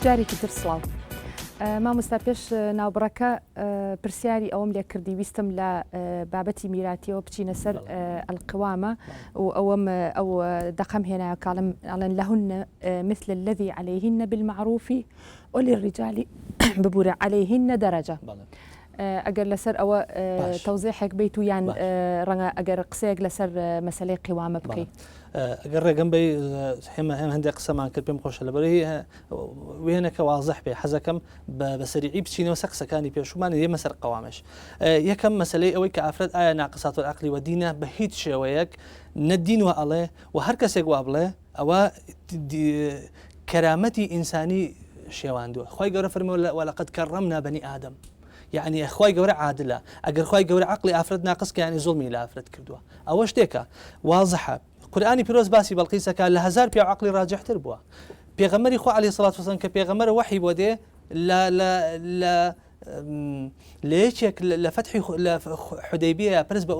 جارێکی تر سڵاو. مامۆستا پێش ناوبڕەکە پرسیاری ئەوم لێ کردی ویستم لە بابەتی میراتیەوە بچینە سەر القوامە و ئەو دەقەم هێنایە کاڵم ئەڵێن لەهن مثل الذي عليهن بالمعروف وللرجال ببورە عليهن درجة. ئەگەر لەسەر ئەوە تەوزیحێک بیت و یان ڕەنگە ئەگەر قسەیەک لەسەر مەسەلەی قیوامە بکەیت. ئەگەر ڕێگەم بێ هەندێک قسەمان کرد پێم خۆشە لەبەرەی وێنەکە واضح بێ حەزەکەم بەسەریعی بچینەوە سە قسەکانی پێشومان دێمە سەر قەوامش. یەکەم مەسلەی ئەوەی کە ئافرەت ئایا ناقسات العەقلی و دینە بە هیچ شێوەیەک نەدین و ئەڵێ و هەر کەسێک وا بڵێ ئەوە کەرامەتی ئینسانی شێواندووە. خۆی گەورە فەرمووە وەلەقەد کەرڕەمنا بەنی ئادەم. يعني خوای گەورە عادلە ئەگەر خوای گەورە عقلی ئافرەت ناقص کە یعنی زوڵمی لە ئافرەت کردووە ئەوە شتێکە واضحە. قورئانی پیرۆز باسی بەڵقیسەکە لە هەزار پیا عقلی ڕاجحتر بووە. پێغەمبەری خوا عەلەیهی سەڵات وسەلام کە پێغەمبەرە وحی بۆ دێ لە یەکێک لە فەتحی حودەیبیە پرس بە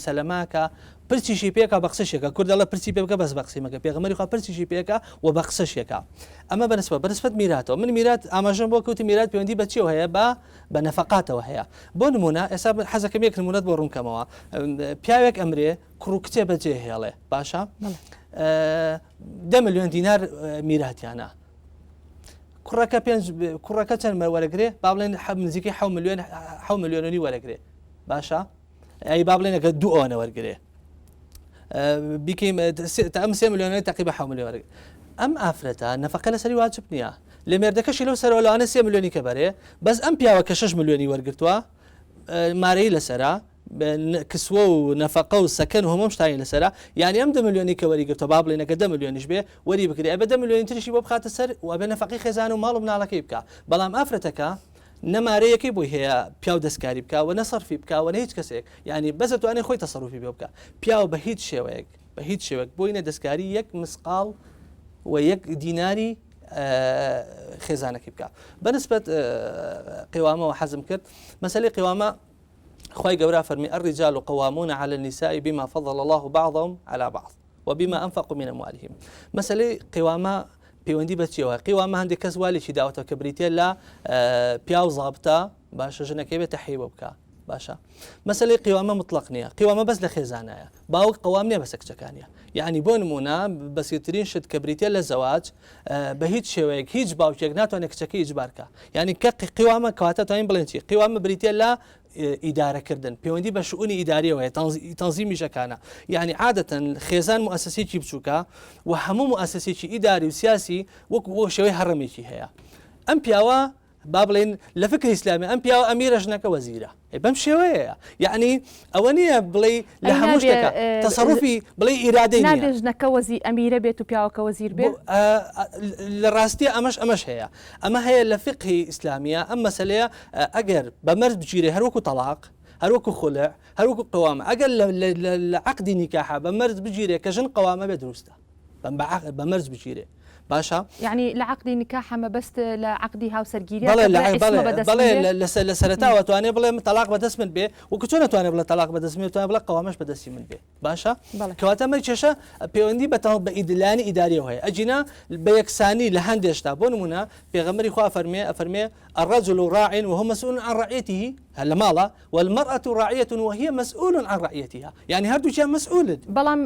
سەلەما کە پرسیشی پێکە بە قسەشێکە کورد دەڵێ پرسی پێ بکە بەس بە قسەی مەکە پێغەمبەری خوا پرسیشی پێکە و بە قسەشێکە. ئەمە بەنسبەت میراتەوە من میرات ئاماژەم بۆ کەوتی میرات پەیوەندی بە چیەوە هەیە بە نەفەقاتەوە هەیە. بۆ نمونە ئێستا حەزەکەم یەک نمونەت بۆ ڕوونکەمەوە پیاوێک ئەمرێ کوڕ و کچێ بەجێ هێڵێ باشە 10 ملیۆن دینار میراتیانە کوڕەکە چەند وەرەگرێ با بڵێن نزیکەی 7 ملیۆنی وەرەگرێ باشە ئەی با بڵێن ئەگەر 2 ئەوە وەرگرێ بیکەیم ئەم 3 ملیۆنی تقریبا 7 ملیۆن وەرگرێ. ئەم ئافرەتە نەفەقە لەسەری واجب نییە لە مێردەکەشی لەو سەرەوە لەوانە 3 ملیۆنی کە بەرێ بەس ئەم پیاوە کە 6 ملیۆنی وەرگرتووە مارەی لەسەرە کسوە و نەفەقە و سەکەن و هەموو شتانی لەسەرە یعنی ئەم 10 ملیۆنی کە وەریگرتووە با بڵێن ئەگەر 10 ملیۆنیش بێ وەری بکرێ ئەبێ 10 ملیۆنی تریشی بۆ بخاتە سەر و ئەبێ نەفەقی خێزان و ماڵ و مناڵەکەی بکە. بەڵام ئافرەتەکە نەمارەیەکی بۆی هەیە پیاو دەستکاری بکە و نەسەرفی بکە و نە هیچ کەسێک یعنی بەس دەتوانێت خۆی تەسەڕوفی بێ بکە. پیاو بە هیچ شێوەیەک بۆی نەدەستکاری 1 مسقال و 1 دیناری خێزانەکەی بکە. بەنسبەت قیوامەوە حەزم کرد مەسەلەی قیوامە خوای گەورە فەرمی الرجال قوامون على النساء بما فضل الله بعضهم على بعض وبما أنفقوا من أموالهم. مەسەلەی قیوامە پەیوەندی بە چیەوە؟ قیوامە هەندێک کەس والیشی داوەتەوە کە بریتێ لە پیا و زابتە باشە ژنەکەی بێتە حیبە بکە باشە. مەسەلەی قیوامە مطلق نییە قیوامە بەس لە خێزانایە باوک قەوام نییە بەسە کچەکانیە. یعنی بۆ نمونە بەسیترین شت کە بریتێ لە زەواج بە هیچ شێوەیەک هیچ باوکێک ناتوانێت کچەکەی ئیجبارکە. یعنی کە قیوامە کەواتە توانین بڵێن چی قیوامە بریتێ لە ئیدارەکردن پەیوەندی بە شؤونی ئیداریەوەیە تەنزیمی ژەکانە. یعنی عادەتەن خێزان موسسەسێکی بچووکە و هەموو موسسەسێکی ئیداری و سیاسی وەکو بۆ شێوەی هەڕەمێکی هەیە. ئەم پیاوە با بڵێن لە فکر ئیسلامی ئەم پیاوە ئەمیرە ژنەکە وەزیرە بەم شێوەیە. یعنی ئەوە نییە بڵێ لە هەموو شتێکە تەسەڕوفی بڵێ ئیرادەی نابێ ژنەکە ئەمیرە بێت و پیاوەکە وەزیر بێت. لە ڕاستی ئەمەش هەیە. ئەمە هەیە لە فقهی ئیسلامیە ئەم مەسەلەیە ئەگەر بە مەرج بگیرێ هەروەکو تەلاق هەروەکو خولع هەروەکو قەوامە ئەگەر لە عەقدی نیکاحە بە مەرج بگیرێ کە ژن قەوامە بێ دروستە بە مەرج بگیرێ باشە. یعنی لە عەقدی نیکاح مەبەست لە عەقدی هاوسەرگیری بەڵێ لە سەرەتاوە توانێ بڵێ تەلاق بەدەست من بێ وەکو چۆن ناتوانێت بڵێ تەلاق بەدەست من توانێت بڵێ قەوامەش بەدەستی من بێ باشە. کەواتە مەی کێشە پەیوەندی بە ئیدلانی ئیداریەوە هەیە ئەجینا بە یەکسانی لە هەندێشتا بۆ نمونە پێغەمبەری خوا فەرمێ الرجل راع وهو مسؤول عن رعيته هل ماڵە والمرأة راعية وهي مسؤول عن رعيتها يعني هەردووچیان مسؤول. بەڵام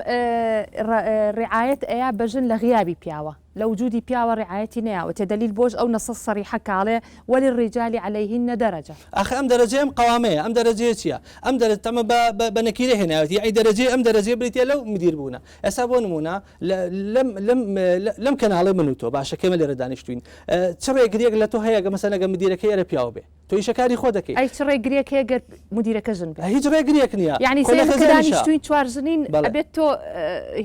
ڕعایەت ئەیە بەژن لە غیابی پیاوە لە وجودی پیاوە ڕعایەتی نەیەوە دلیل بۆش ئەو نەسە سەریحە کاڵێ وللرجال عليهن درجة. ئەخە ئەم دەرەجەی ئەم قەوامەیە ئەم دەرەجەیە چییە؟ ئەم تەمە بە نەکیرە هێناوێتی یعنی دەرەجەی ئەم دەرەجەی بریتێ لەو مدیر بوونە. ئێستا بۆ نمونە لەم کەناڵی من و تۆ باشە کەمە لێرە دانیشتوین چ ڕێگریەک لە تۆ هەیە گە مەسەلەن ئەگە مدیرەکەی ئەرە پیاو بێ تۆ ئیشەکاری خۆ دەکەی ئەی چ ڕێگریەک هەیە گەر مدیرەکە ژن بێ هیچ ڕێگریەک نییە. یعنی دانیشتوین چوار ژنین ئەبێت تۆ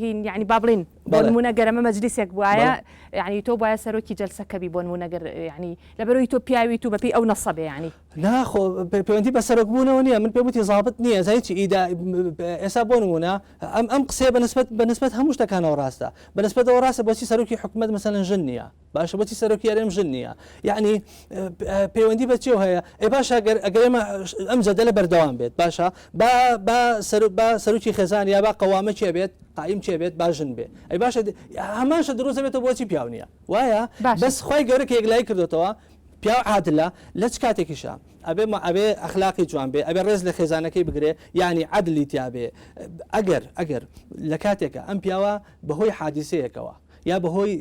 هین یعنی با بڵێن بۆ نمونە گەرەمە مەجلیسێک بواە یعنی تۆ باە سەرۆکی جەلسەکەبی بۆ نمونەگەر یعنی لەبەرەوەی تۆ پیاوی تو بەپی ئەو نەسەبێ یعنی ناخۆ پەیوەندی بە سەرۆکبوونەوە نییە من پێوتی زابط نییە زایکی ئیدا ئێستا بۆ نمونە ئەم قسەیە بەنسبەت هەموو شتەکانەوە ڕاستە بەنسبەتەوە ڕاستە بۆچی سەرۆکی حکومەت مەسەلەن ژن نییە باشە بۆچی سەرۆکی هەرێم ژن نییە یعنی پەیوەندی بە چێو هەیە باشە ئەگەر ئێمە ئەم جەدەلە بەردەوام بێت باشە با سەرۆکی خێزان یا با قەوامە چێ بێت قائم چێ بێت باژن بێ ئەی باشە هەماشە دروستە بێتە بۆچی پیاو نییە وایە باشە. بەس خۆی گەورە کە یەکلای کردوتەوە پیاو عادلە لە چ کاتێکیشە ئەبێ ئەخلاقی جوان بێ ئەبێ ڕێز لە خێزانەکەی بگرێ یعنی عادلی تیاابێ ئەگەر لە کاتێکە ئەم پیاوە بەهۆی حادیسەیەکەوە یا بەهۆی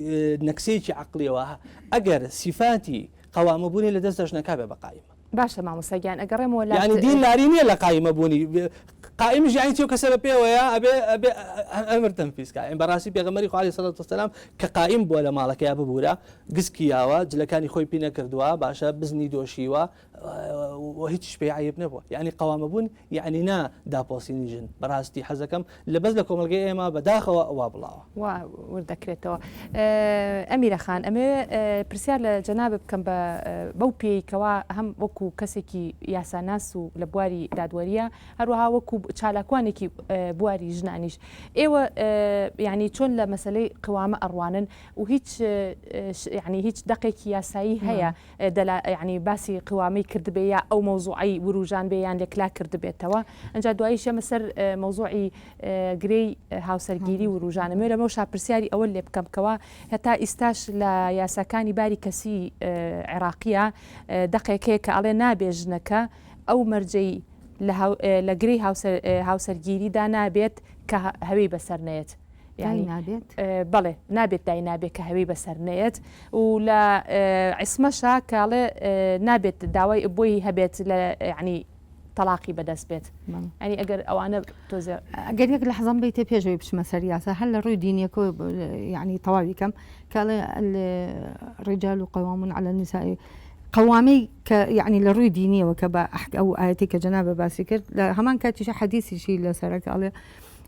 نەکسەیەکی عقلیەوە ئەگەر سیفاتی قەوامەبوونی لە دەست دەژنەکە بێ بەقایم باشە مامۆستاگیان ئەگەڕێمەوە يعني دين ناري نییە لە قایمەبوونی قائم ژیانی تێ کەسە بە پێوەیە ئەبێ ئەمر تەنفیز کە بەڕاستی پێغەمبەری خوا عەلەیهی سەڵات وسەلام کە قائم بووە لە ماڵەکەی ببوورە گسکیاوە جلەکانی خۆی پی نەکردووە باشە بزنی دۆشیوە هیچ پێی عیب نەبووە یعنی قەوامەبوون یعنی نا داپۆسینی ژن بەڕاستی حەزەکەم لە بەس لە کۆمەلگەی ئێمە بەداخەوە ئەوە بڵاوە وردەکرێتەوە ئەمیرە خان ئەمێ پرسیار لە جەناب بکەم بەو پێیکەوە هەم وەکو کەسێکی یاساناس و لە بواری دادوەریە هەروەها وەکو چالاکوانێکی بواری ژنانیش ئێوە ینی چۆن لە مەسلەی قوامە ئەڕوانن و هیچ دقێکی یاسایی هەیە ینی باسی قوامەی کردبێ یا ئەو مەوزوعی وروژان بێ یان لێکلا کردبێتەوە ئەجا دوایی شەمە سەر مەوزوعی گرەی هاوسەرگیری وروژانە مێ لەمە شاپرسیاری ئەوە لێ بکەمکەوە هەتا ئیستاش لە یاساکانی باری کەسی عێراقیە دقێکەیە کە ئەڵێ نابێ ژنەکە ئەو مەرجەی لە گرەی هاوسەرگیریدا نابێت کە هەوی بەسەر نێت بەڵێ نابێت دای نابێت کە هەوی بەسەر نێت و لە عیسمەشا کاڵێ نابێت داوای بۆی هەبێت لە ینی تەلاقی بەدەست بێت ئەنی ئەگەر ئەوانە تۆزێ ئەگەر یەک لە حەزم بیتێ پێشەوەی بچمە سەر یاسا هەر لە ڕووی دینیەکە ینی تەواوی کەم کاڵێ ڕیجال قوامون على النساء قوامي يعني لروي دينية وكبا أو آياتي كجنابة باسی کرد همان كاتيش حديثي شيء لسرك على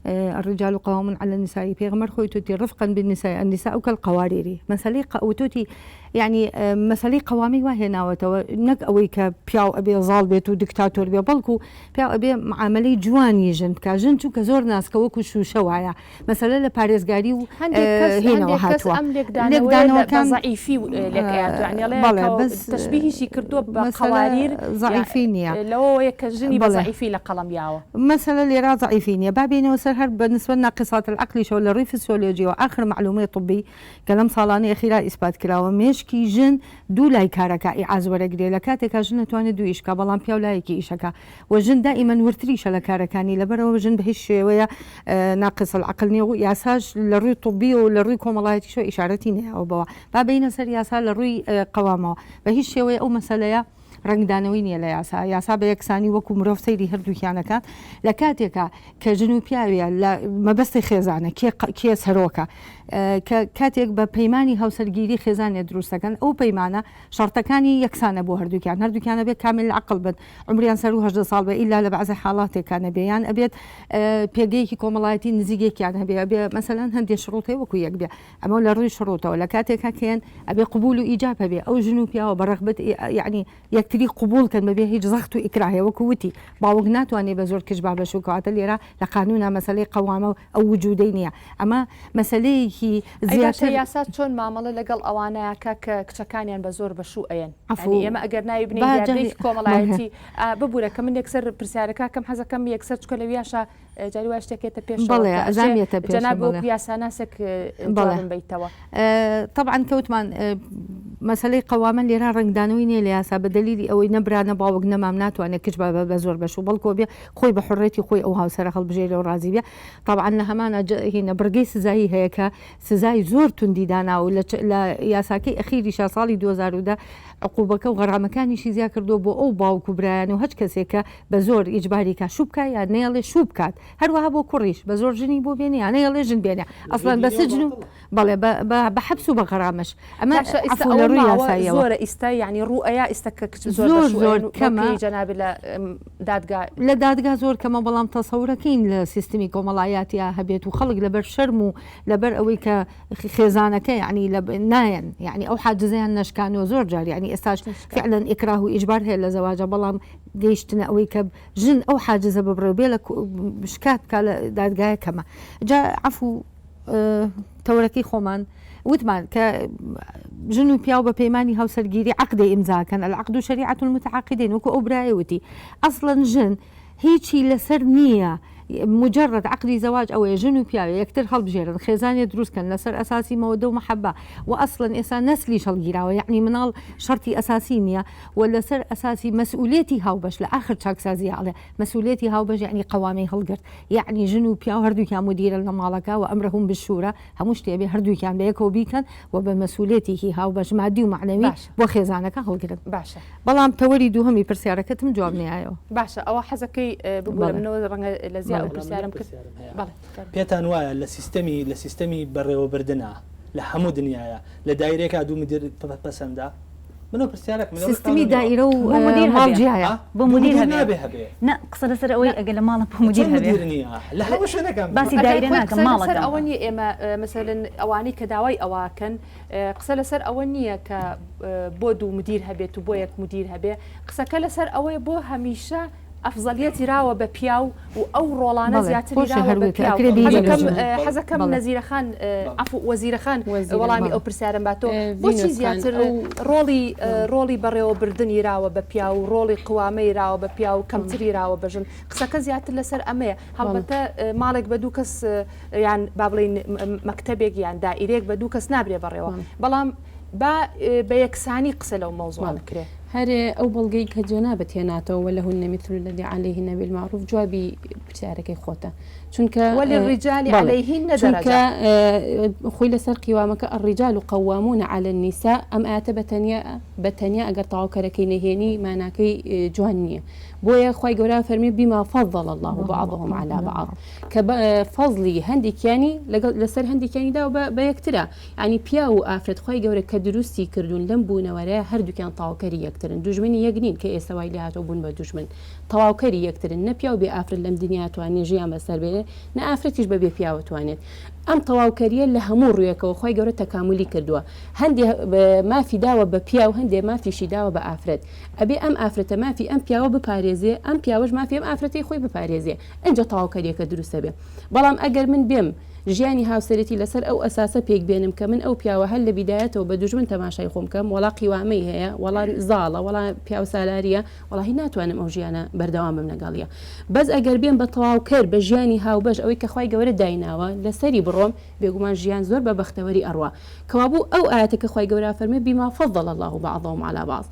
الرجال قوام على النساء بيغمر خويتوتي رفقا بالنساء النساء كالقوارير مسالي قوتوتي يعني مسالي قوامي وهي ناوتو نك أوي كبياو أبي زال بيتو دكتاتور بيا بلكو بياو أبي معاملي جواني جن كجنتو كزور ناس كوكو شو شوايا مثلا لباريزغاري هنا وهاتوا لك دانو كان ضعيفي لك يعني لا بس تشبيهي شي كردو بقوارير ضعيفين يعني لو يكجني ضعيفي لقلم ياو مثلا اللي را ضعيفين بابين وسرهر بالنسبه لناقصات العقل شو الري فسيولوجي واخر معلومات طبي كلام صالاني اخيرا اثبات كراوه مشكي جن دولاي كاركا اعاز ورقري لكاتك جن تواني دو ايشكا بلان بيولايكي ايشكا وجن دائما ورتريش لكاركاني لبرو وجن بهش ويا ناقص العقل نيو ياساج للري طبي وللري كوملايتي شو اشارتيني او بوا بابين سر ياسا للري قوامه بهش ويا او مساله ڕنگدانەوەی نیە لە یاسا بە یەکسانی وەکو مرۆڤ سەیری هەردووکیانەکان لە کاتێکە کە ژن و پیاویە لە مەبەستی خێزانە کێ سەرۆکە کاتێک بە پەیمانی هاوسەرگیری خێزانێ دروستەکەن ئەو پەیمانە شەرتەکانی یەکسانە بۆ هەردووکیانە بێت کامل عقل بن عمریان سەر و 18 ساڵ بە ئیلا لە بەعزە حاڵاتێکانە بێیان ئەبێت پێگەیەکی کۆمەڵایەتی نزیگێکیان هەبێ مەسەلەن هەندێک شڕوتەی وەکو یەک بێ ئەمە لە ڕووی شڕوتەوە لە کاتێکە کێن ئەبێ قبول و ئیجاب هەبێ ئەو ژن و پیاوە بەڕغبەت یعنی یەکتری قبول کەن بەبێ هیچ زەخت و ئیکراهەیە وەکو وتی باوەک ناتوانێت بە زۆر کەش بابەش و کەواتە لێرە لە قانونە مەسەلەی قەوامە ئەو وجودەی نییە ئەمە مەسەلەیەکی زیاتر یاسا چۆن مامەڵە لەگەڵ ئەوانەیە کە کچەکانیان بە زۆر بەشوو ئەیەن ئێمە ئەگەر ناوی بنێ کۆمەڵایەتی ببوورە کە من یەکسەر پرسیارەکە کەم حەزەکەم یەکسەر چکە لەویاشە جاری وا شتێکێتە پێش جەناب یاساناسێک بیتەوە طبعا کەوتمان مەسەلەی قەوامە لێرە ڕنگدانەوەی نیە لە یاسا بە دلیلی ئەوەی نەبرانە باوەک نەمام ناتوانێت کچ بە زۆر بەشوو بەڵکۆ بێ خۆی بە حڕێتی خۆی ئەو هاوسەرە هەڵبژێرە و ڕازی بێ طبعا لە هەمانە هینە بڕگەی سزایی هەیە کە سزای زۆر توندی دانا و لە یاساکەی ئەخیریشە ساڵی 2010 عقوبەکە و غەرامەکانیشی زیا کردو بۆ ئەو باوکو برایان و هەچ کەسێکە بە زۆر ئیجباریکە شوبکە یان نێڵێ شوو بکات هەروەها بۆ کوڕیش بە زۆر ژنی بۆ بێنێ یان نێڵێ ژن بێنێ ئەسڵەن بە سجن و بەڵێ بە حەبس و بە غەرامەش ئەمە زۆرە ئیستا یعنی ڕوئەیە ئیستەکە زۆر کەمە جەنابی لە دادگا زۆر کەمە بەڵام تەسەورەکەین لە سیستمی کۆمەڵایەتیا هەبێت و خەڵک لەبەر شەرم و لەبەر ئەوەی کە خێزانەکە یعنی نایەن یعنی ئەو حاجزیان نشکانەوە زۆر جار یعنی ئێستاش فعلا ئیکراه و ئیجبار هەیە لە زەواجە بەڵام گەیشتنە ئەوەی کە ژن ئەو حاجزە ببڕێ بێ لە شکات بکە لە دادگایە کەمە جا عەفو تەورەکەی خۆمان وتمان کە ژن و پیاو بە پەیمانی هاوسەرگیری عقدی ئیمزاکەن العقد شریعة المتعاقدین وەکو ئەو برایە وتی ئەسڵەن ژن هیچی لەسەر نییە مجرد عقدی زواج ئەوەیە ژن و پیاوە یەکتر هەڵبژێرن خێزانێ دروستکەن لەسەر ئەساسی مەوەدە و مەحەبە و ئەسڵن ئێستا نەسلی هەڵگیراوە یعنی مناڵ شەرتی ئەساسی نییە و لەسەر ئەساسی مەسئولێتی هاوبەش لە آخر چاکسازی ئاڵێ مەسئولێتی هاوبەش یعنی قەوامی هەڵگرت یعنی ژن و پیا هەردووکیان مدیرە لە ماڵەکە و ئەمرەهم بشورە هەموو شتێبێ هەردووکیان بە یەکەوە بیکەن و بە مەسئولێتێکی هاوبەش مادی و معنەوی بۆ خێزانەکە هەڵگرن باشە بەڵام تەوەری دووهەمی پرسیارەکەتم جواب نیایەوە باشە ئەوە حەزەکەی ببوورە منەوە ڕەنگە لە زیاد پرسیارم کرد پێتان وایە لە سیستەمی بەڕێوەبردنە لە هەموو دنیاە لە دایرێکا دوو مدیر پەسەندا منو پرسیارێک سیستمی دایرە و ماڵجیایە بۆ مدیر هەبێ نه قسە لەسەر ئەوەی ئەگەر لە ماڵە بۆ مدیر هەبێ لە هەموو شوێنەکەم باسی دایرە ناکەم ماڵەکە ئەوە نیە ئێمە مثلن ئەوانەی کە داوای ئەواکەن قسە لەسەر ئەوە نییە کە بۆ دوو مدیر هەبێت و بۆ یەک مدیر هەبێ قسەکە لەسەر ئەوەیە بۆ هەمیشە ئەفزەلیەتی راوە بە پیاو و ئەو ڕۆڵانە زیاتری راوە بە پیاو حەزەکەم نەزیرەخان وەزیرەخان وەڵامی ئەو پرسیارم باتۆ بۆچی زیاتر ڕۆڵی بەڕێوەبردنی راوە بە پیاو و ڕۆڵی قوامەی راوە بە پیاو و کەمتری راوە بەژن قسەکە زیاتر لەسەر ئەمەیە هەڵبەتە ماڵێک بە دوو کەس یان با بڵین مەکتەبێک یان دائیرێک بە دوو کەس نابرێ بەڕێوە بەڵام بە یەکسانی قسە لەو مەوزوع بکرێ هەرێ ئەو بەڵگەی کە جێنابەت هێناتەوە وەلەهن مثل الذي عليهن بالمعروف جوابی پرسیارەکەی خۆتە چونکە وللرجال عليهن درجة خۆی لەسەر قیوامەکە الرجال قوامون على النساء ئەم ئاتە بەتەنیا ئەگەر تەواوکەرەکەی نەهێنی ماناکەی جوان نییە بۆیە خی گەورە فەرمی بما فضل الله بعضهم على بعض کە فەزلی هەندێکیانی لەسەر هەندێکیانیدا بە یەکترە ینی پیا و ئافرەت خی گەورە کە دروستی کردوون لەم بوونەوەرە هەردووکیان تاواوکەری یەکترن دوژمنی یەکنین کە ئێستا وای لە هاتۆ بوون بە دوژمن تەواوکەری یەکترن نە پیا و بێ ئافرەت لەم دنیا توانێ ژیان بەسەر بێنێ نە ئافرەتیش بەبێ پیاوەتوانێت ئەم تەواوکەریە لە هەموو ڕوویەکەەوە خی گەورە تەکاملی کردووە هەندێ مافی داوە بە پیا و هەندێ مافیشی داوە بە ئافرەت ئەبێ ئەم ئافرەتە مافی ئەم پیاوە بپارێزێ ئەم پیاوەش مافی ئەم ئافرەتی خۆی بپارێزێ ئەنجە تەواوکەریەکە دروستە بێ بەڵام ئەگەر من بێم ژیانی هاوسەرەتی لەسەر ئەو ئەساسە پێک بێنم کە من ئەو پیاوە هەل لە بیدایەتەوە بە دوژمن تەماشای خۆم کەم وڵا قیوامەی هەیە وڵا زاڵە وڵا پیاو سالاریە وڵی ناتوانم ئەو ژیانە بەردەوام بم لەگەڵیە بەس ئەگەر بێن بە تەواوکەر بە ژیانی هاوبەش ئەوەی کە خی گەورە دایناوە لەسەری بڕۆم بێگومان ژیان زۆر بە بەختەوەری ئەڕوا کەوابوو ئەو ئاەتە کە خی گەورە فەرمێ بما فضل الله بعضهم على بعض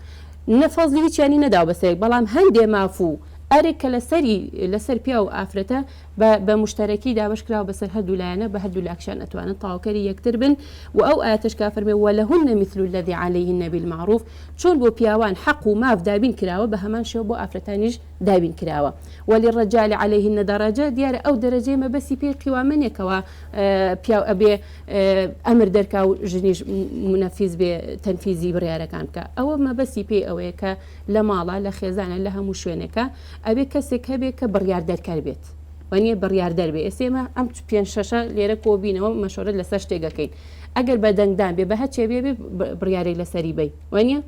نەفەزلی هیچیانی نەدا بەسەرێک بەڵام هەندێ مافوو ئەرێک کە لەسەر پیا و ئافرەتە بە مشتەرەکی دابشکراوە بەسەر هەردوو لایەنە بە هەردوو لاکشان ئەتوانن تاواوکەری یەکتر بن و ئەو ئاەتش کا فەرمێ وەلەهن مثل الذي عليهن بالمعروف چۆن بۆ پیاوان حەق و ماف دابین کراوە بە هەمان شێوە بۆ ئافرەتانیش دابین کراوە وللرجال عليهن درجة دیارە ئەو دەرەجەی مەبەستی پێی قیوامەنێکەوە پیاو ئەبێ ئەمر دەرکا و ژنیش منەفیز بێ تەنفیزی بڕیارەکان بکە ئەوە مەبەستی پێی ئەوەیە کە لە ماڵە لە خێزانە لە هەموو شوێنەکە ئەبێ کەسێک هەبێ کە بڕیار دەرکار بێت وانە بڕیار دەربێ ئێسێمە ئەم 5-6 لێرە کۆبینەوە مەشۆرت لەسەر شتێگەکەین ئەگەر بە دەنگدان بێ بە هەچێ بێ بڕیارێک لەسەری بی وانە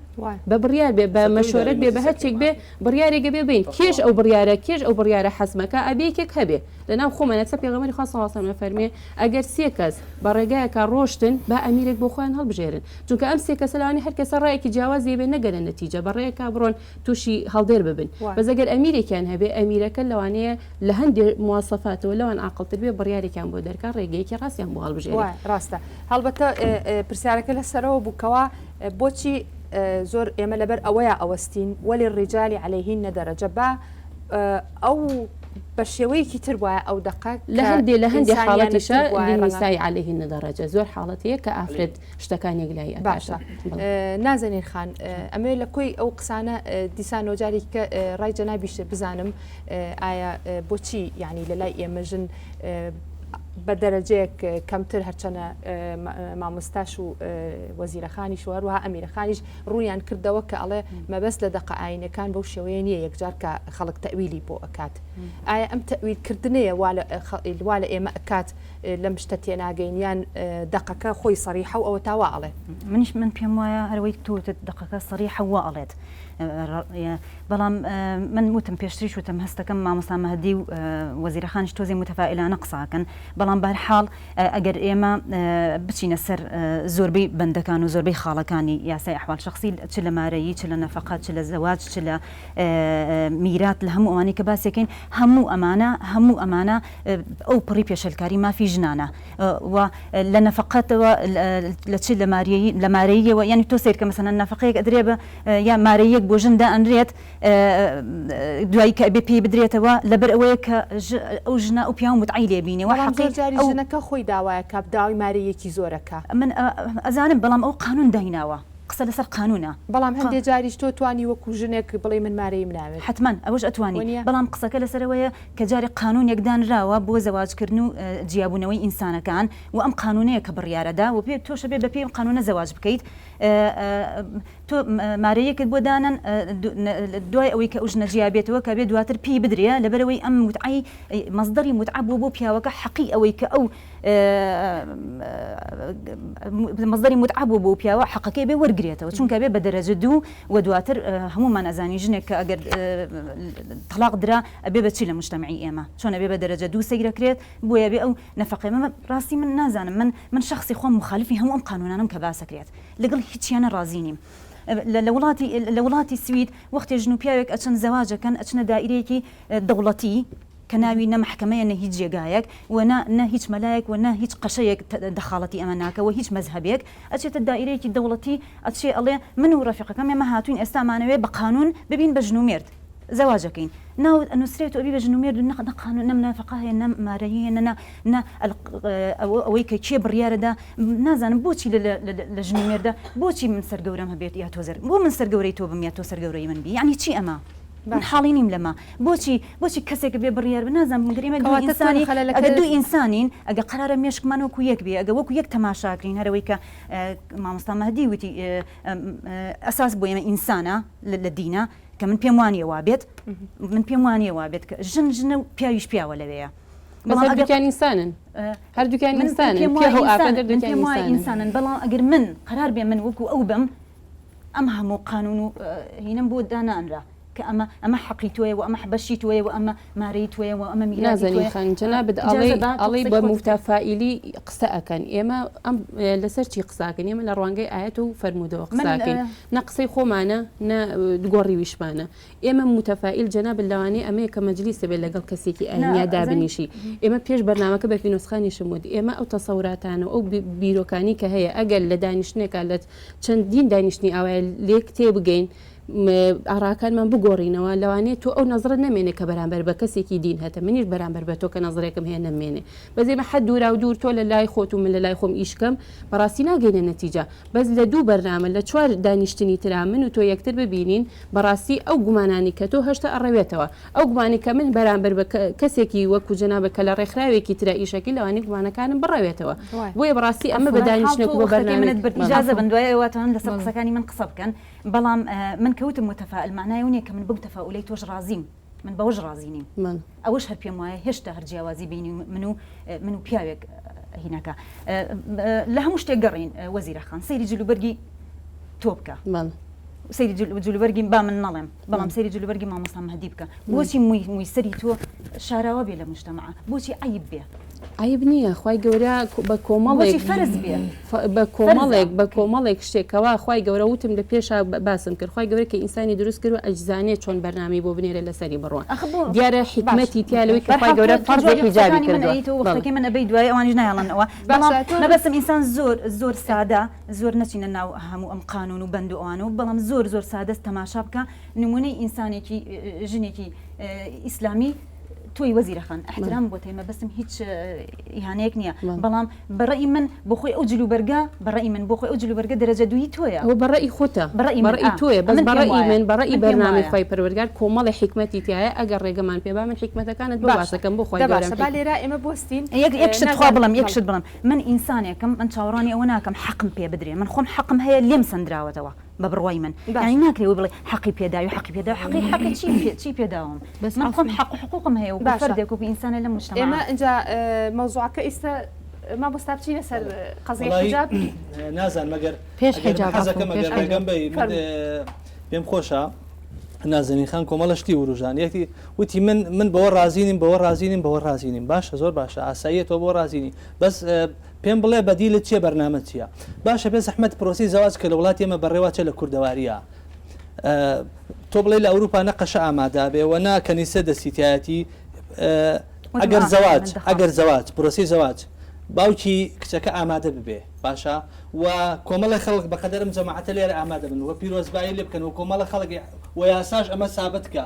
بە بڕیار بێ بە مەشۆرت بێ بە هەرچێک بێ بڕیارێکە بێ بین کێش ئەو بڕیارە حەزمەکە ئەبێکێک هەبێ لەناو خۆمەنەچە پێغەمبەری خوا صلی الله علیه و فەرمێ ئەگەر سێ کەس بە ڕێگایەکە ڕۆشتن با ئەمیرێک بۆ خۆیان هەڵبژێرن چونکە ئەم سێ کەسە لەوانەیە هەر کەسە ڕایەکی جیاوازی بێ نەگەرە نەتیجە بە ڕێیەکە بڕۆن تووشی هەڵدێر ببن بەس ئەگەر ئەمیرێکیان هەبێ ئەمیرەکە لەوانەیە لە هەندێک مواسەفاتەوە لەوان عاقڵتر بێ بڕیارێکیان بۆ دەرکا ڕێگەیەکی ڕاستیان بۆ هەڵبژێرن ڕاستە هەڵبەتە پرسیارەکە لەسەرەوە بووکەوە بۆچی زۆر ئێمە لەبەر ئەوەیە ئەوەستین وللرجال عليهن درجة با ئەو بە شێوەیەکی تر وایە ئەو دقە لە هەندێ حاڵەتیشە للنساء عليهن درجة زۆر حاڵەتەیە کە ئافرەت شتەکانێک لای باشە نازەنین خان ئەمێ لە کۆی ئەو قسانە دیسانەوە جارێک کە ڕای جەنابیشە بزانم ئایا بۆچی یعنی لە لای ئێمەژن بە دەرەجەیەک کەمتر هەرچەنە مامۆستاش و وەزیرەخانی شوهەروەها ئەمیرەخانیش ڕوویان کردەوە کە ئەڵێ مەبەست لە دەقە ئاینەکان بەو شێوەیە نییە یەکجار کە خەڵک تەویلی بۆ ئەکات ئایا ئەم تەویلکردنەیە وا لە ئێمە ئەکات لەم شتە تێناگەینیان دەقەکە خۆی سەریحە و ئەوە تاوا ئەڵێ من پێم وایە هەروەی توتت دەقەکە سەریحە وا ئەڵێت بەڵام من وتم پێشتری وتم هەستەکەم مامۆستا مەهدی و وەزیرەخانیش تۆزی متەفائلانە قساکەن بەڵام بەرحاڵ ئەگەر ئێمە بچینە سەر زۆربەی بەندەکان و زۆربەی خاڵەکانی یاسای ئەحوال شخصی چ لە مارەیی چ لە نەفەقات چ لە زەواج چ لە میرات لە هەموو ئەوانەی کە باسێکین هەموو ئەمانە ئەو پڕی پێشەلکاری مافی ژنانە و لە نەفەقەتەوە لە چ لە مارەیەوە یعنی تۆ سیر کە مەسەنە نەفەقەیەک ئەدرێ بە یا مارەیەک بۆ ژندا ئەنرێت دوایی کە ئەبێ پێی بدرێتەوە لەبەر ئەوەیە کە ئەو ژنە ئەو پیاوە متعی لێبینەوە جاری ژنەکە خۆی داوایە کە داوای مارەیەکی زۆرەکە من ئەزانم بەڵام ئەو قانون دایناوە قسە لەسەر قانونە بەڵام هەندێک جاریش تۆ توانی وەکو ژنێک بڵێ من مارەی مناوێت حتمما ئەوش ئەتوانی بەڵام قسەکە لەسەرەوەیە کە جاری قانونێک دانراوە بۆ زەواجکردن و جیابوونەوەی ئینسانەکان و ئەم قانونەیە کە بڕیارەدا و پێ تۆشە بێ بە پێی قانونە زەواج بکەیت تۆ مارەیەکت بۆ دانن دوای ئەوەی کە ئەو ژنە جیابێتەوە کە بێ دواتر پێی بدرێ لەبەرەوەی ئەم متعی مەصدەری متعە بۆ پیاوەکە حەقی ئەوەی کە ئەو مەصدەری متعە بۆ پیاوە حەقەکەی بێ وەرگێتەوە چونکە بێ بە دەرەجە دوو و دواتر هەمومان ئەزانی ژنێک کە ئەگەر تەلاق درا ئەبێ بەچی لە مجتەمعی ئێمە چۆن ئەبێ بە دەرەجە دوو سەیرەکرێت بۆیە بێ ئەو نەفەقەی ڕاستی من نازانم من شخصی خۆم مخالفی هەموو ئەم قانونانم کە باسەکرێت لەگەڵ هیچیانە ڕازی نیم لە وڵاتی سوید وەختی ژن و پیاوێک ئەچەند زەواجەکەن ئەچنە دائیرەیەکی دەوڵەتی کە ناوی نە محکەمەیە نە هیچ جێگایەک و نە هیچ مەلایەک و نە هیچ قەشەیەک دەخاڵەتی ئەمە ناکەوە هیچ مەذهبێک ئەچێتە دائیرەیەکی دەوڵەتی ئەچێ ئەڵێ من و ڕەفیقەکەم ئێمە هاتوین ئێستامانەوەێ بە قانون ببین بە ژن و مێرد زەواجەکەین ناو نووسێت ئەبی بە ژن و مێرد و نەق قانون نەم نەفەقەیە نە مارەیە نە ئەوەی کە کێ بڕیارەدا نازانم بۆچی لە ژن و مێردە بۆچی من سەرگەورەم هەبێت یا تۆ بۆ من سەرگەورەی تۆ بم یا تۆ سەرگەورەی من بی یعنی چی ئەمە من حاڵی نیم لەمە بۆچی کەسێک بێ بڕیار بنازانم بگرێمە دوو ئینسانین ئەگە قرارە مێشکمان وەکو یەک بێ ئەگە وەکو یەک تەماشاکرین هەرەوەی کە مامۆستا مەهدی وتی ئەساس بۆ ئێمە ئینسانە لە دینە کە من پێم وانیەوە بێت من پێم وانیەوە بێت کە ژنە و پیاویش پیاوە لەوەیە هەردووکیان ئینسانن هەردووکیان ئینسانن بەڵام ئەگەر من قرار بێ من وەکو ئەو بم ئەم هەموو قانون و هینم بۆ دانانرا کە ئەمە حەقی توێ و ئەمە بەشی توێ و ئەمە مارەی توێ و ئەمە نازانی خەنجەنا ئەڵێ بە موفتافائیلی قسە ئەکەن ئێمە ئەم لەسەر چی قساکەن ئێمە لە ڕوانگەی ئاەت و فەرموودەوە قساکەین نە قسەی خۆمانە نە گۆڕی ویشمانە ئێمە متەفائیل جەناب لەوانەیە ئەمەیە کە مەجلیسە بێت لەگەڵ کەسێکی ئاینیا دابنیشی ئێمە پێش بەرنامەکە بە فینۆسخانی شمود ئێمە ئەو تەسەوراتانە ئەو بیرۆکانی کە هەیە ئەگەر لە دانیشتێکە لە چەندین دانیشتنی ئاوای لێک تێبگەین ئاراکانمان بگۆڕینەوە لەوانێت تۆ ئەو نەزرە نامێنێ کە بەرامبەر بە کەسێکی دین هەتە منیش بەرامبەر بە تۆ کە نەزرێکم هەیە نامێنێ بەزێمە حد دوورا و دوور تۆ لە لای خۆت و من لە لای خۆم ئیشکەم بەڕاستی ناگەینە نەتیجە بەس لە دوو بەرنامە لە چوار دانیشتنی ترا من و تۆ یەکتر ببینین بەڕاستی ئەو گومانانی کە تۆ هەشتا ئەڕەوێتەوە ئەو گومانی کە من بەرامبەر بە کەسێکی وەکو جەنابە کە لە ڕێکخراوێکی ترا ئیشەکەی لەوانی گومانەکانم بڕەوێتەوە بۆیە بەڕاستی ئەمە بە دانیشتێک بۆ بەرنامەت ئیجازە بن دوای ئەواتان لەسەر قسەکانی من قسە بکەن بەڵام من کەوتم متەفائل معنای ونیە کە من بەو تەفاؤلەی تۆش ڕازیم من بەوەش ڕازی نیم ئەوەش هەر پێم وایە هێشتا هەر جیاوازی بینی من و پیاوێک هینەکە لە هەموو شتێک گەڕین وەزیرەخان سەیری جلوبەرگی تۆ بکە سەیری جلوبەرگی با من نەڵێم بەڵام سەیری جلوبەرگی مامۆستا مەهدی بکە بۆچی مووی سەری تۆ شاراوە بێ لە مجتەمەع بۆچی عیب بێ عیب نییە خی گەورە بە کۆمەڵێک فەرز بێ بە کۆمەڵێک شتێکەوە خی گەورە وتم لە پێشا باسم کرد خی گەورە کە ئینسانی دروست کرد و ئەجزانێ چۆن بەرنامی بۆ بنێرە لەسەری بڕوان دیارە حکمەتی تیالەوەی کە خی گەورە فەرزی حیجابی کردوەکەی من ئەبەی دوای ئەوانش نایڵنەوە نەبەستم ئینسان زۆر سادە زۆر نەچینە ناو هەموو ئەم قانون و بند و ئەوان و بەڵام زۆر سادەست تەماشا بکە نمونەی ئینسانێکی ژنێکی ئیسلامی توی وەزیرەخان احترام بۆ تێمە بەسم هیچ ئیهانەیەک نییە بەڵام بەڕێی من بۆ خۆی ئەو جلوبەرگە بەڕێی من بۆ خۆی ئەو جلوبەرگە دەرەجە دووی تۆیە ئەو بەڕێی خۆتە بەڕێی تۆیە بەس بەڕێی من بەڕێی بەرنامەی خۆی پەروەردگار کۆمەڵی حکمەتی تایە ئەگەر ڕێگەمان پێ با من حکمەتەکانت بۆ باسەکەم بۆ خۆی باشە لێرە ئێمە بۆستین یەکشت بڵم من ئینسانێکم من چاوەڕانی ئەوە ناکەم حەقم پێ بدرێ من خۆم حەقم هەیە لێم سەندراوەتەوە بە بڕوای من یعنی ناکرێ بڵێ حەقی پێداوی حەقی پێدا حەقی چی پێداوم بەس من خۆم حقوقم هەیە و فەردێک و ئینسانە لە مجتەمع ئێمە اینجا مەوزوعەکە ئێستا مامۆستا بچینە سەر قەزای حیجاب نازان مەگەر پێش حیجاب حەزەکەم ئەگەر بەگەم بێم خۆشە نازنین خان کۆمەڵشتی وروژانیەتی وتی من بەوە رازینیم بەوە رازینیم بەوە رازینیم باشە زۆر باشە ئاساییەوە بۆ رازینی بەس پێم بڵێ بەدیلت چیە بەرنامە چییە باشە بێ زەحمەت پرۆسی زەواج کە لە وڵاتی ئێمە بەڕێواچە لە کوردەواریە تۆ بڵێ لە ئەوروپا نەقەشە ئامادا بێ و نا کەنیسە دەسیتایەتی ئەگەر زەواج پرۆسی زەواج باوکی کچەکە ئامادە ببێ باشە و کۆمەڵی خەڵک بەقەدەرم جەماعەتە لێرە ئامادە بن و پیرۆزبایی لێ بکەن و کۆمەڵە خەڵک و یاساش ئەمە سابت کە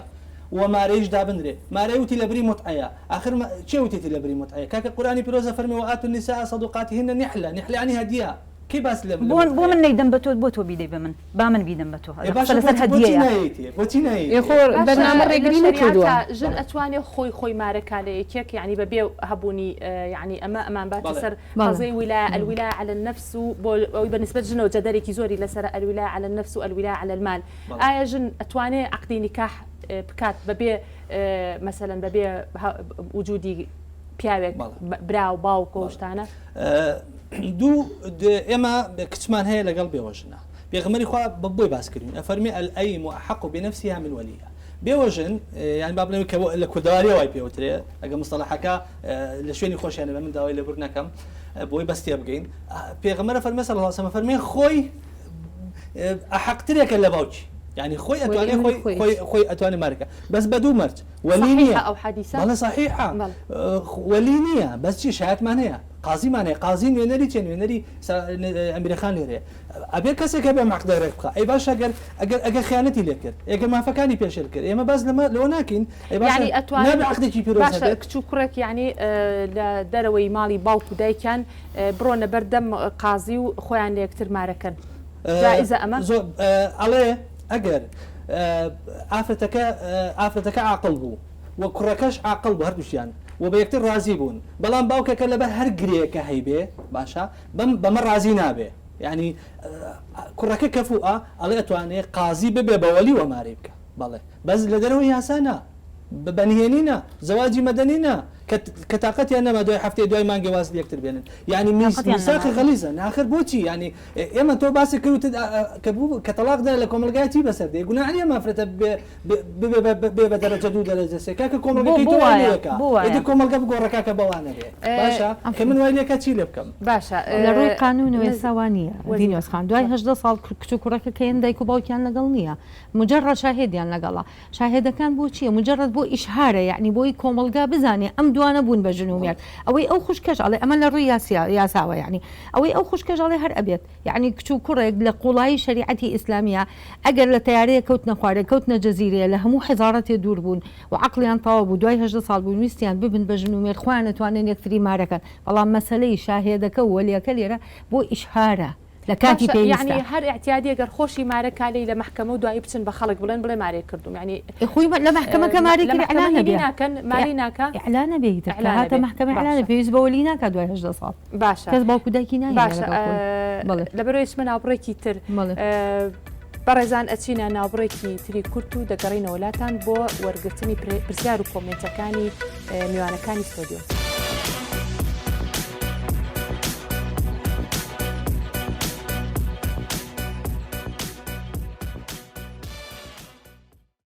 و مارەیش دابنرێ مارەی وتی لە بری متعەیە آخر چێ وتێتی لە بری متعەیە کاکە قورآنی پیرۆزە فەرمی و ئاتو النساء صدقاتهن نحلة ینی هەدیە کی باس لێ بۆ من نەیدەم بە تۆ بۆ تۆ بیدەی بە من با من بیدەم بە تۆ لەسەر هەدیەیە بۆچی نایەتی بەرنامە ڕێگری نەکردووە ژن ئەتوانێت خۆی مارەکە لە یەکێک یعنی بەبێ هەبوونی یعنی ئەمان باتە سەر قەزەی الولاية على النفس و بۆ بەنسبەت ژنەوە جەدەرێکی زۆری لەسەر الولاية على النفس و الولاية على المال ئایا ژن ئەتوانێت عقدی نکاح بکات بەبێ مثلا بەبێ وجودی پیاوێک برا و باوکۆ و شتانە دوو ئێمە کچمان هەیە لەگەڵ بێوەژنە پێغەمبەری خوا بۆی باسکردین ئەفەرمی الأيم أحق بنفسها من وليها بێوەژن یعنی با بڵێن کە لە کوردەواری وای پێوترێ ئەگە مستەلاحەکە لە شوێنی خۆشیانە بە من داوای لەبور نەکەم بۆی بەستێ بگەین پێغەمبەر فەرمێ صلی الله علیه وسلم فەرمێ خۆی ئەحەقترێکە لە باوکی يعني خوي أتواني خوي أتواني ماركة بس بدو مرت ولينية صحيحة أو حديثة والله صحيحة ولينية بس شي شهادة معناها قاضي معناها قاضي ينري تين ينري أمريكان يري أبي كسر كبير معقدر يبقى أي باش أجر خيانتي لكر أجر ما فكاني بيش الكر إما بس لما لو لكن يعني أتواني نبي عقدك يبيروز باشا كشكرك يعني لدروي مالي باوكو دايكان برونا بردم قاضي وخوان يكتر ماركن جائزة أما عليه أجر ئافرەتەکە عاقڵ بوو و کوڕەکەش عاقڵ بوو هەردووشیان و بە یەکتر رازی بوون بەڵام باوکەکە لەبەر هەر گرێکە هەیبێ باشە بەمە رازی نابێ یعنی کوڕەکە کەفووە ئەڵێ ئەتوانێت قازی ببێ بەوەلی وەمارەی بکە بەڵێ بەس لە دەرەوەی یاسانە بەنهێنینە زەواجی مەدەنینە کە تااقەتیان نەما دوای هەفتەی دوای مانگی واز یەکتر بێنن یعنی میساقی غەلیزە ناخر بۆچی ینی ئێمە تۆ باسی کرد کە تەلاقدا لە کۆمەلگایەتی بەسەر دێ گوناحی مافرەتە بێ بە دەرەجە دوو دەرەجە سێ کاکە کۆمەلگەی تۆ کۆمەلگە بگۆڕەکە بەوانە بێ باشە کە من وای لێکە چی لێ بکەم باشە لە ڕووی قانونەوە ساوانیە دینۆسخان دوای 18 ساڵ کچ و کوڕەکە کەیان دایک و باوکیان لەگەڵ نییە مجرد شاهدیان لەگەڵا شاهدەکان بۆ چییە مجرد بۆ ئیشهارە یعنی بۆی کۆمەلگا بزانێ ئەم دوانە بوون بە ژنومیات ئەوەی ئەو خوشکەش ئەڵێ ئەمە لە ڕووی یاساوە یعنی ئەوەی ئەو خوشکەش ئەڵێ هەر ئەبێت یعنی کچ و کوڕێک لە قوڵایی شریعەتی ئیسلامیە ئەگەر لە تیارەیە کەوتنە خوارێ کەوتنە جەزیرەیە لە هەموو حزارەتێ دوور بوون و عقلیان تەواو بوو دوای 18 ساڵ بوون ویستیان ببن بە ژنومێر خۆیان نەتوانن یەکتری مارەکەن بەڵام مەسەلەی شاهێدەکە و وەلیەکە لێرە بۆ ئیشهارە لە کاتی پێویستە يعني هەر احتیادی ئەگەر خۆشی مارەکالی لە محکەمە و دوایی بچن بە خەڵک بڵێ مارێ کردوم يعني خوي لە محکەمەکە ماری کرد ئەلانە ناکەن ماری ناکە ئەلانە بێت هاتە محکەمە ئەلانە پێویست بە وەلی ناکات دوای 18 ساڵ باشە کەس باوکو دایکی نایە باشە لەبەرەوەی من ناوبڕێکی تر بەڕێزان ئەچینە ناوبڕێکی تری کورت و دەگەڕینە وڵاتان بۆ وەرگرتنی پرسیار و کۆمنتەکانی میوانەکانی ستۆدیۆ